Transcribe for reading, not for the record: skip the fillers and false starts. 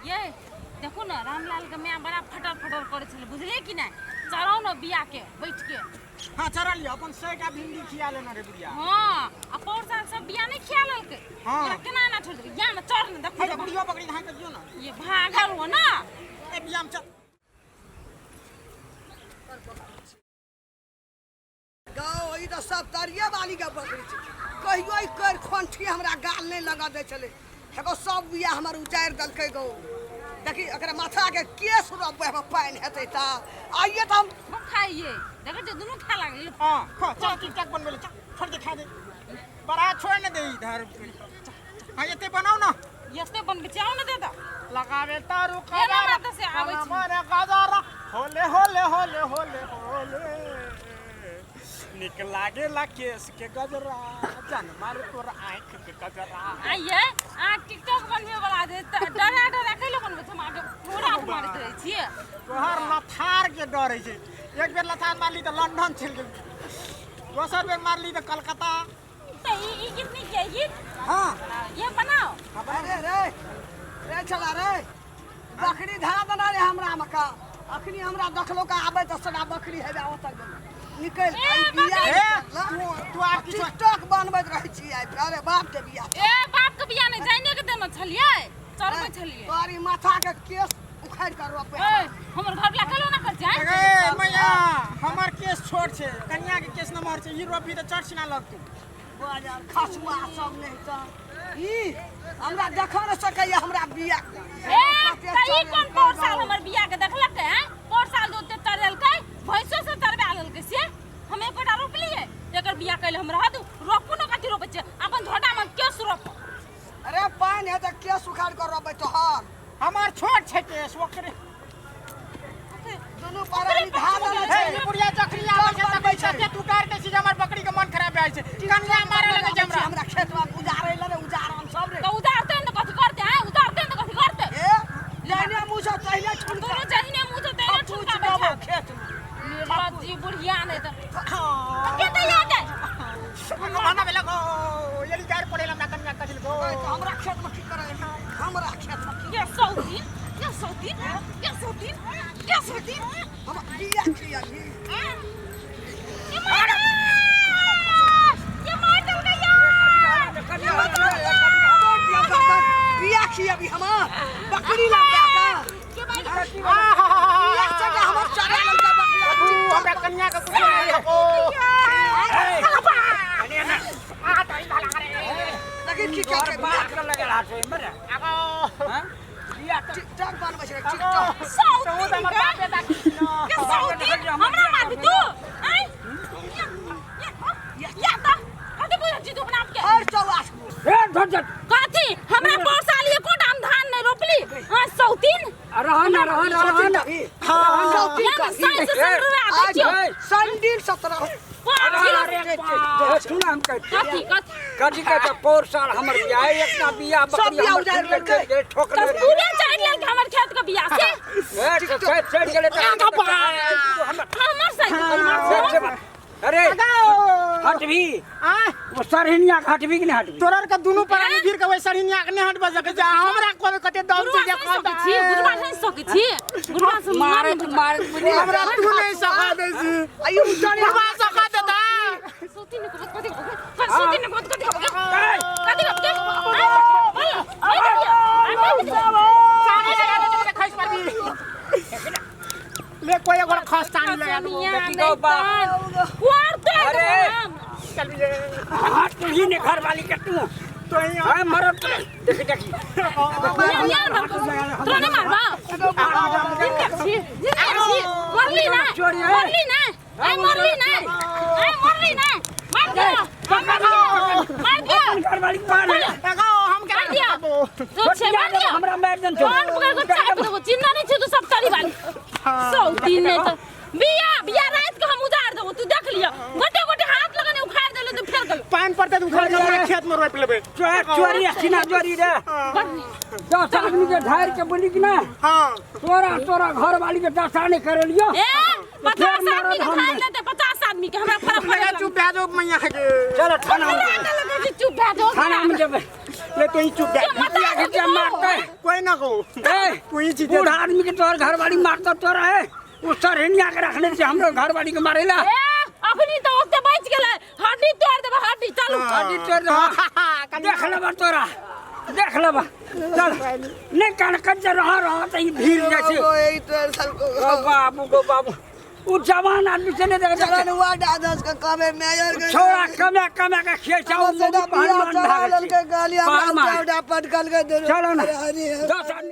ये देखो ना रामलाल के मैं बड़ा फटर फटर करे छले बुझले कि नहीं चराओ ना बिया के बैठ के हां चरा लियो अपन से का भिंडी खिया लेना रे बुढ़िया हां आ पौर साल सब बिया नहीं खिया ललके हां केना ना छोड़ दे या ना चढ़ ना देखो अरे बुढ़िया पकड़ी धाय के दियो ना ये भागल हो ना ए बिया में चल गाँव ई तो सब तरिया वाली के बकरी छै कहियो ई कर खोंठी हमरा गाल नहीं लगा दे चले एगो सब बिया हमर उचार दलकै गो देखी अकरा माथा के केस रबे में पानी हेतै ता आइए त हम खाइए देखो जे दोनों खा लागल हां खा चल टिकटक बनबे ले चल छोड़ के खा दे बड़ा छोड़ न दे इधर हां ये बनाओ ना यस्ते बन के चाव ना देता लगावे तारू ये ना बात से आवे छी हमारे गजारा होले होले होले होले होले निक लागेला केस के गजरा जान मारे तोर आंख के गजरा आइए आ टिकटॉक बनबे वाला दे डरा डरा के लोगन में हम आगे पूरा मारत रही छी तोहर लथार के डर छै एक बेर लथार मारली त लंदन चल गेल दोसर बेर मारली त कलकत्ता तो ये कितनी की ये हां ये बनाओ अरे रे चला रे बकरी धरा दना रे हमरा मका अखनी हमरा देखलो का आबे त सदा बकरी हेबे ओतक निकल आई बिया तू आ की टिकटॉक बनबैत रहै छी आई अरे बाप के बिया ए बाप के बिया नहीं जाने के देना छलिए चलबे छलिए तोरी माथा के केस उखाड़ कर रोपे ए हमर घर ला कलो ना कर जाए ए मैया हमर केस छोट छै कन्या के केस नंबर छै ई रोपी त चर्च ना लगतू बाजार खसुआ सब नहीं त ई हमरा देख न सकैया हमरा बिया ए त ई कोन पोर साल हमर बिया के देखलक है पोर साल दो ते तरल के भैंसो से तरबे आलल के से हम एक बेटा रोप लिए एकर बिया कैले हम रह दू रोपू न कथि रोपे छै अपन झोटा में केस रोप अरे पानी है त केस उखाड़ कर रोपे तोहर हमर छोट छै केस ओकरे दोनों पारा धान न हे ई बुढ़िया चकरी आवे छै त बैठे छै तू कार के छी हमर बकरी के मन खराब भए छै कन्या मारे लगे छै हमरा खेत में उजारे ले उजारन सब रे तो उतारते न कथि करते हैं उतारते न कथि करते ए जाने मुझे पहले छुड़का दोनों चाहिए मुझे तेरे छुटका बैठा खेत में मेरा जी बुढ़िया नहीं तो के तो याद है खाना बेला गो यली कार पड़ेला ना कन्या कथिल गो हमरा खेत में की करे हमरा खेत में ये सौतीन ये सौतीन ये सौतीन ये सौतीन हम बिया किया ये मार दल गया बिया किया भी हमार बकरी लग गया के भाई बिया चला हमर चला लड़का बकरी हमरा कन्या के कुछ नहीं हो कन्या ना आ ताई वाला करे लेकिन की क्या बात कर लगे हाथ में मरे आगो हां बिया टिकटॉक बनबै छै टिकटॉक सौतीन हमर बाप दादा के सौतीन हमरा मार तू आई या ता कथि बुझ जी तू अपना के हर चौवास ए झट कथि हमरा पोर साल एको दाम धान नहीं रोपली हां सौतीन रहन हां सौतीन का आज संडील 17 सुन हम कथि कथी के त पोर साल हमर बिया एकटा बिया बकरी हमर के ठोक ले पूरे चार लाख हमर खेत के बिया से ए चढ़ गेले त हमर साइकिल अरे हटबी आ वो सरहिनिया हटबी कि नहीं हटबी तोरर के दुनु परानी गिर के वैसा हिनिया के नहीं हटबा सके जा हमरा कोबे कते दम से जे खाता छी गुरबा नहीं सके छी गुरबा से मारे हमरा तू नहीं सका दे छी आयु उठाने गुरबा सका देता सोती ने कथि सोती ने कथि खस पर भी ले कोई एगो खस्तानी लगा दो बेटी को अरे चल भी हाथ ही ने घर वाली के तू तो यहाँ हां मरत देखी देखी यार तो नहीं मारबा मरली ना मरली ना मार दिया घर वाली पार हम क्या दिया तो छे मार दिया हमरा मार दन छो कौन पकड़ को चाप दो चिन्ना नहीं छे तो सब ताली वाली सौतीन ने तो बिया रात के हम उतार देबो तू देख लिया गोटे गोटे हाथ लगाने उखाड़ देले तो फेर गल पान पड़ते तू घर के खेत में रोप लेबे चोरी सीना चोरी रे 10 आदमी के ढार के बोली कि ना हां तोरा घर वाली के 10 आने करे लियो ए 50 आदमी के खाए लेते 50 आदमी के हमरा फर्क लगा पड़ेगा चुप बैठो मैया के चलो थाना में चुप बैठो थाना में जब ले तू ही चुप जा बिया के क्या मारता है कोई ना को ए तू ही चीज बूढ़ा आदमी के तोर घर वाली मारता तोरा है उस सरहनिया के रखने से हम लोग घर वाली के मारेला ए अखनी तो ओते बच गेलै हड्डी तोड़ देबे हड्डी चलू हड्डी तोड़ दे देख लेबा तोरा देख लेबा चल नहीं कान कच्चा रहा तो ये भीड़ जैसे यही तो साल को गो बाबू वो जवान आदमी से नहीं देगा चलन हुआ दादस का कमे मेजर के छोड़ा कमे कमे का खेचाऊ सदा बिया चढ़ा लल के गालियां पहलवान। मार पटकल के चलो ना अरे 10 आदमी